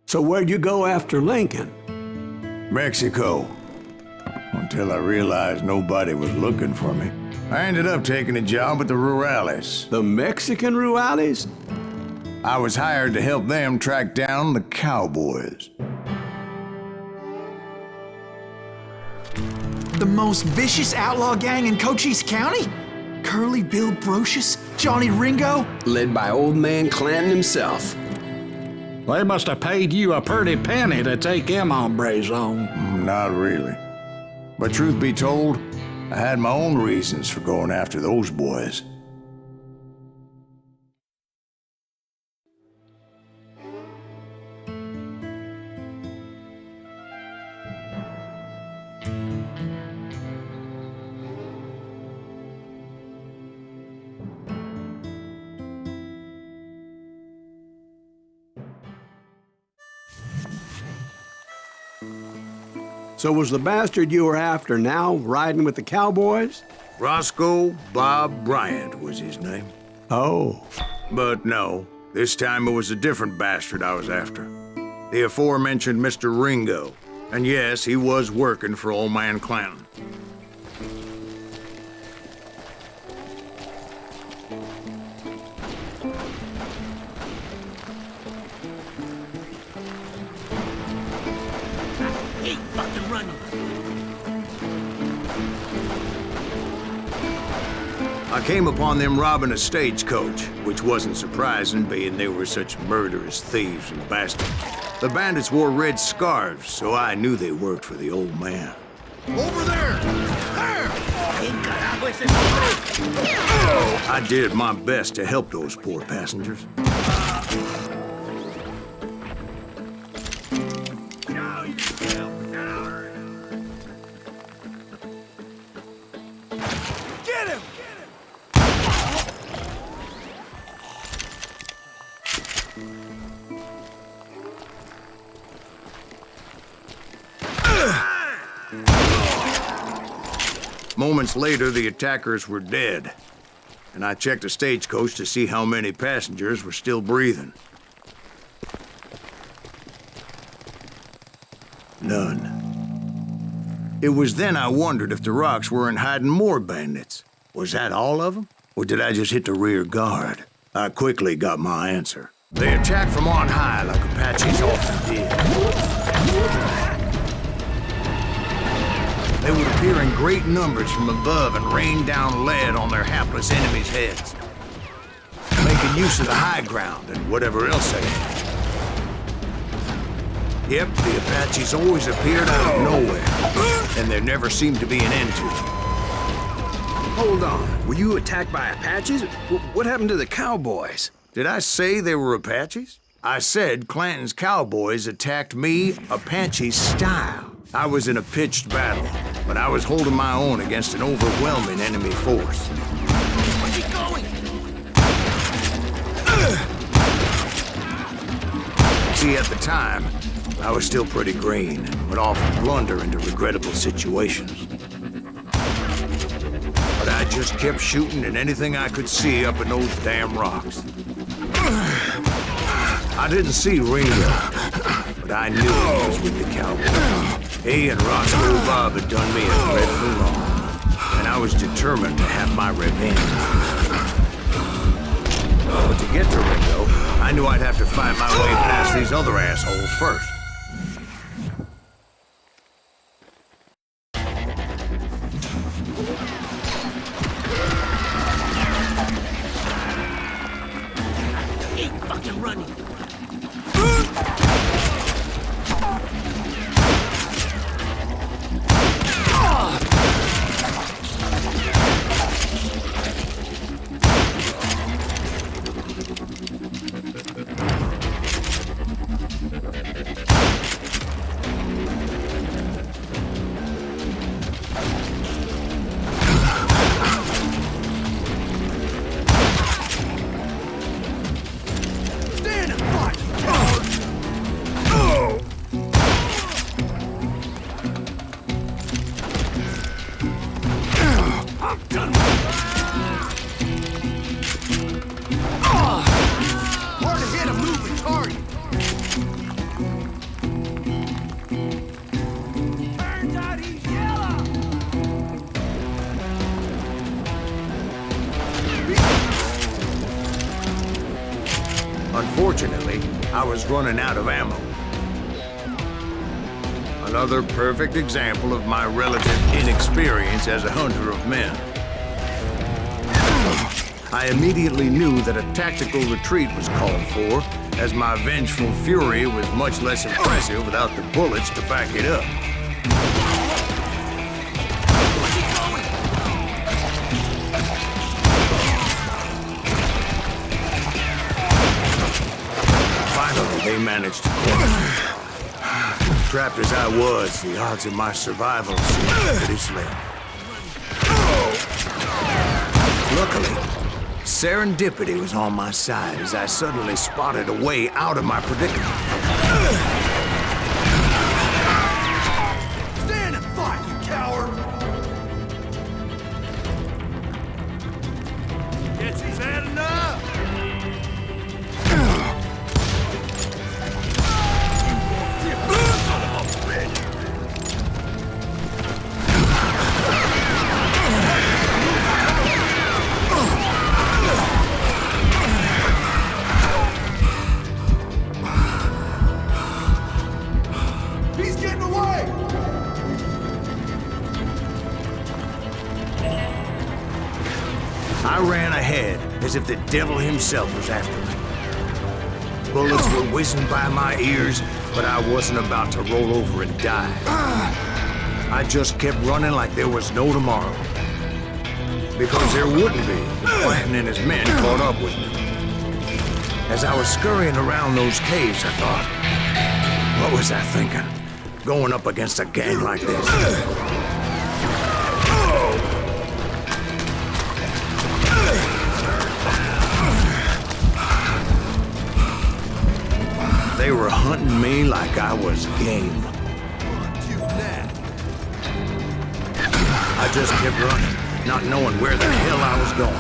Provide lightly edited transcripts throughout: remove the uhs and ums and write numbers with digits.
So where'd you go after Lincoln? Mexico. Until I realized nobody was looking for me. I ended up taking a job at the Rurales. The Mexican Rurales? I was hired to help them track down the cowboys. The most vicious outlaw gang in Cochise County? Curly Bill Brocious? Johnny Ringo? Led by old man Clanton himself. They must have paid you a pretty penny to take them hombres on. Not really. But truth be told, I had my own reasons for going after those boys. So was the bastard you were after now riding with the cowboys? Roscoe Bob Bryant was his name. Oh. But no, this time it was a different bastard I was after. The aforementioned Mr. Ringo. And yes, he was working for old man Clanton. I came upon them robbing a stagecoach, which wasn't surprising, being they were such murderous thieves and bastards. The bandits wore red scarves, so I knew they worked for the old man. Over there! There! I did my best to help those poor passengers. Get him! Moments later, the attackers were dead, and I checked the stagecoach to see how many passengers were still breathing. None. It was then I wondered if the rocks weren't hiding more bandits. Was that all of them? Or did I just hit the rear guard? I quickly got my answer. They attacked from on high like Apaches often did. They would appear in great numbers from above and rain down lead on their hapless enemies' heads, making use of the high ground and whatever else they had. Yep, the Apaches always appeared out of nowhere, and there never seemed to be an end to them. Hold on, were you attacked by Apaches? What happened to the cowboys? Did I say they were Apaches? I said Clanton's cowboys attacked me Apache style. I was in a pitched battle, but I was holding my own against an overwhelming enemy force. Where's he going? See, at the time, I was still pretty green and would often blunder into regrettable situations. But I just kept shooting at anything I could see up in those damn rocks. I didn't see Ringo, but I knew he was with the cowboys. He and Roscoe Bob had done me a dreadful wrong, and I was determined to have my revenge. But to get to Ringo, I knew I'd have to find my way past these other assholes first. Ain't fucking running. Unfortunately, I was running out of ammo. Another perfect example of my relative inexperience as a hunter of men. I immediately knew that a tactical retreat was called for, as my vengeful fury was much less impressive without the bullets to back it up. Where's he going? Finally, they managed to corner me. Trapped as I was, the odds of my survival seemed pretty slim. Luckily, serendipity was on my side as I suddenly spotted a way out of my predicament. Stand and fight, you coward! Guess he's had enough! Son of a bitch! He's getting away! I ran ahead as if the devil himself was after me. Bullets were whizzing by my ears, but I wasn't about to roll over and die. I just kept running like there was no tomorrow. Because there wouldn't be if Clanton and his men caught up with me. As I was scurrying around those caves, I thought, what was I thinking? Going up against a gang like this? They were hunting me like I was game. I just kept running, not knowing where the hell I was going.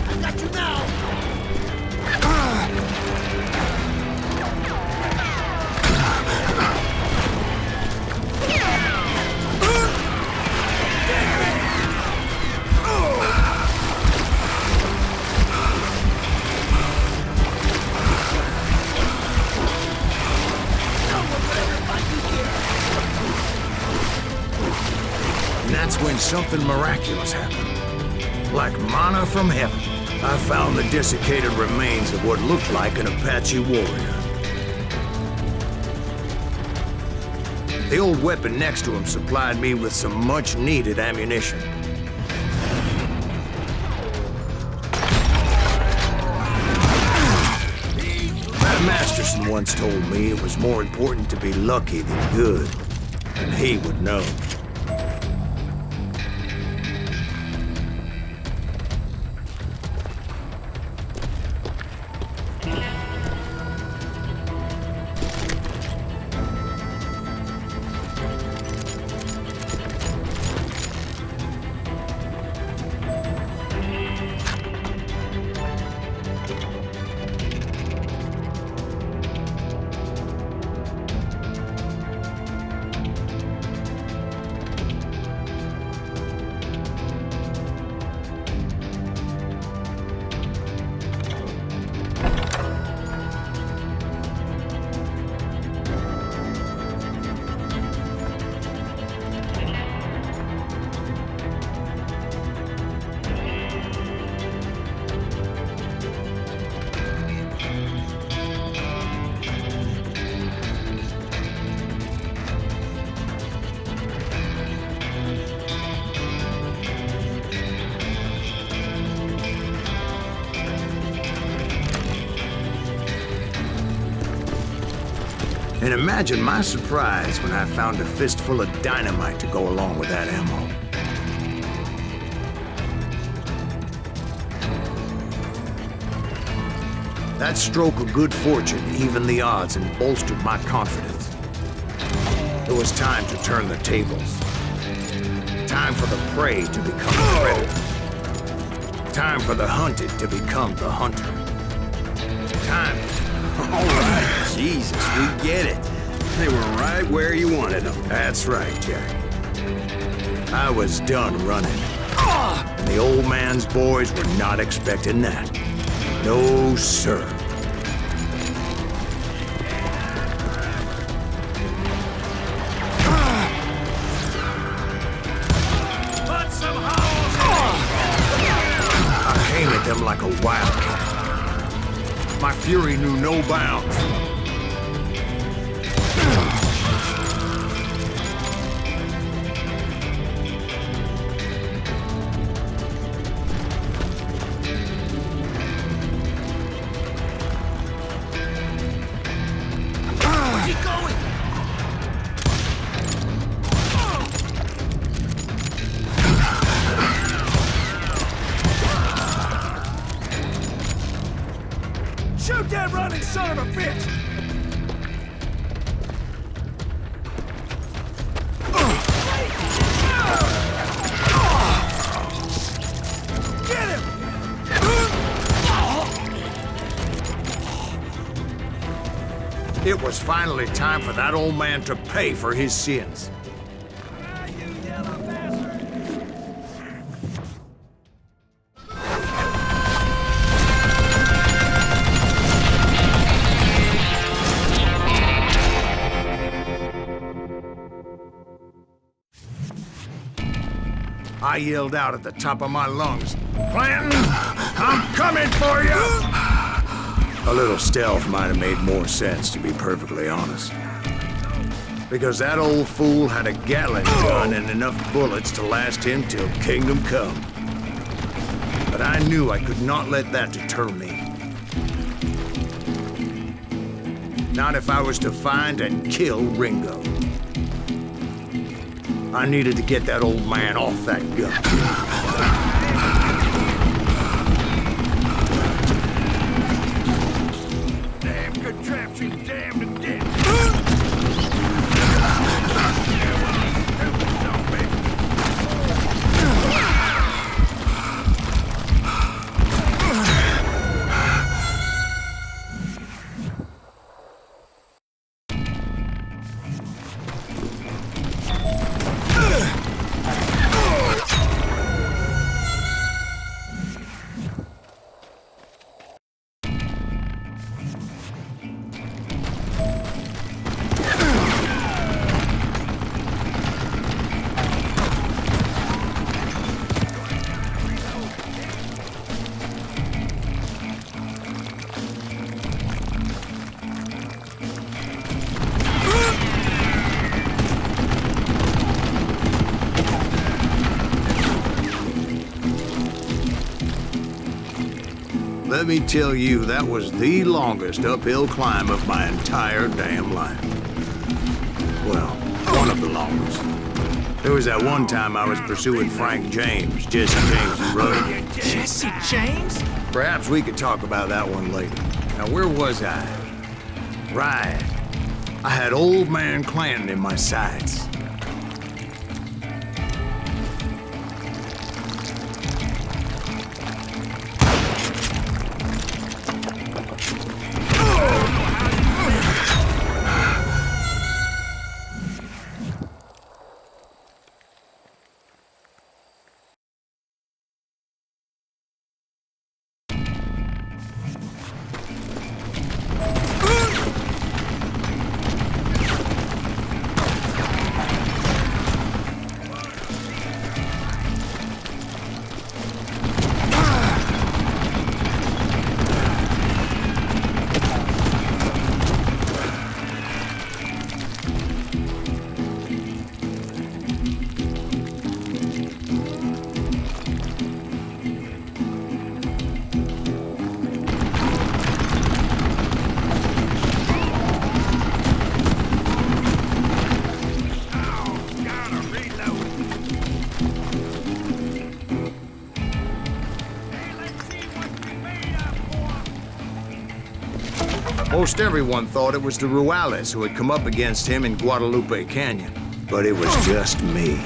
I got you now! And that's when something miraculous happened. Like manna from heaven, I found the desiccated remains of what looked like an Apache warrior. The old weapon next to him supplied me with some much-needed ammunition. Matt Masterson once told me it was more important to be lucky than good, and he would know. And imagine my surprise when I found a fistful of dynamite to go along with that ammo. That stroke of good fortune evened the odds and bolstered my confidence. It was time to turn the tables. Time for the prey to become the predator. Time for the hunted to become the hunter. Time. All right, Jesus, we get it. They were right where you wanted them. That's right, Jack. I was done running. And the old man's boys were not expecting that. No, sir. Put some holes I came at them like a wildcat. My fury knew no bounds. Keep going! Shoot that running son of a bitch! Get him! It was finally time for that old man to pay for his sins. You yellow bastard! I yelled out at the top of my lungs, "Clanton, I'm coming for you!" A little stealth might have made more sense, to be perfectly honest. Because that old fool had a Gatling gun and enough bullets to last him till kingdom come. But I knew I could not let that deter me. Not if I was to find and kill Ringo. I needed to get that old man off that gun. Damn contraption, damn to death! Let me tell you, that was the longest uphill climb of my entire damn life. Well, one of the longest. There was that one time I was pursuing Frank James, Jesse James' brother. Jesse James? Perhaps we could talk about that one later. Now, where was I? Right. I had old man Clanton in my sights. Most everyone thought it was the Ruales who had come up against him in Guadalupe Canyon, but it was just me.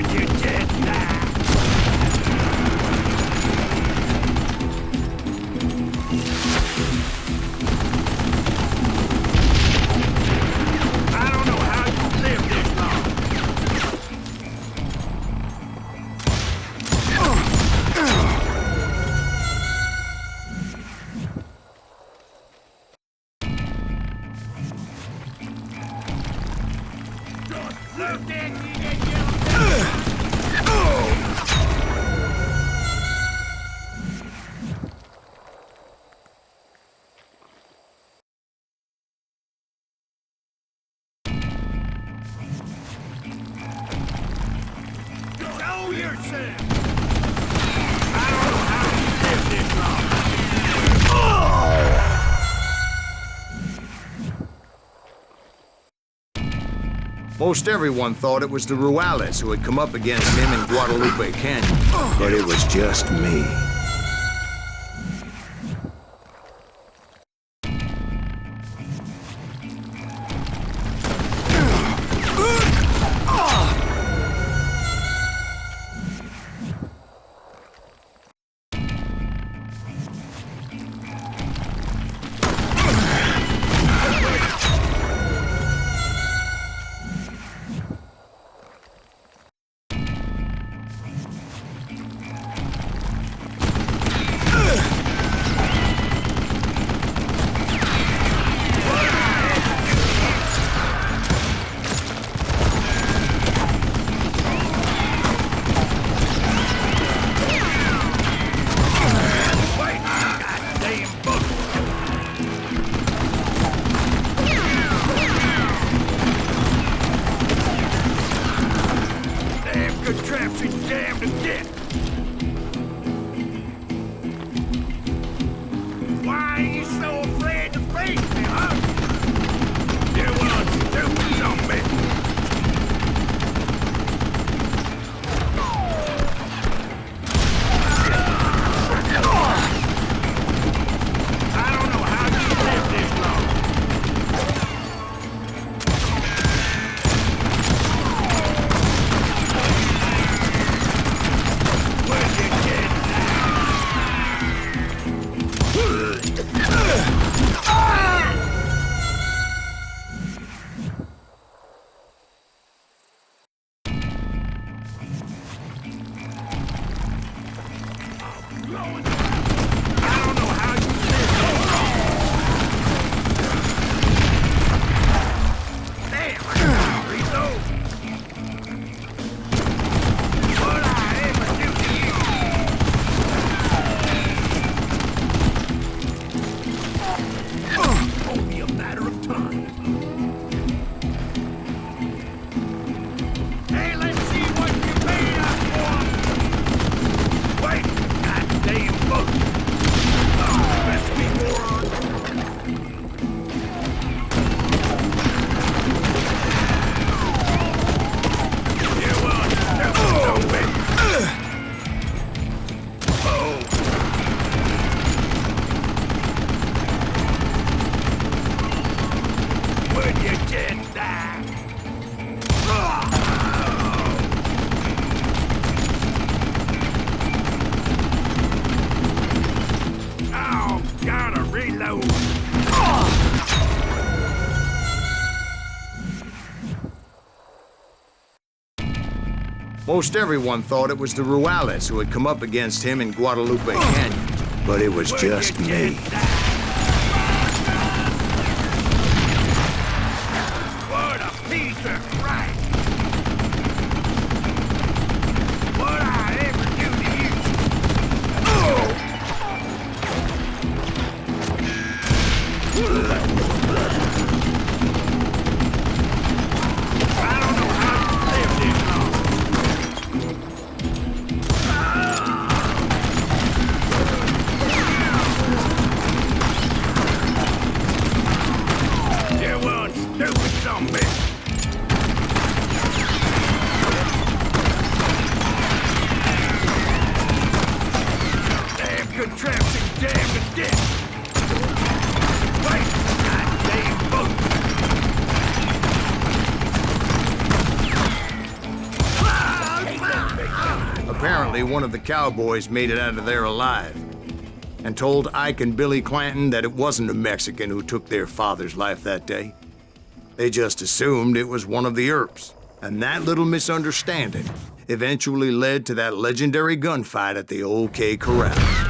Would you just die? I don't know how you lived this long. Look at you, that yellow. Show yourself! I don't know how you lived this long. Most everyone thought it was the Ruales who had come up against him in Guadalupe Canyon, but it was just me. Contraption jammed again. Why are you so afraid to face me, huh? You want stupid zombie. I don't know how you lived this long. Most everyone thought it was the Ruales who had come up against him in Guadalupe Canyon, but it was just me. What a piece of crap! What I ever do to you? I don't know how you lived this long. apparently one of the cowboys made it out of there alive and told Ike and Billy Clanton that it wasn't a Mexican who took their father's life that day. They just assumed it was one of the Earps, and that little misunderstanding eventually led to that legendary gunfight at the Old K Corral.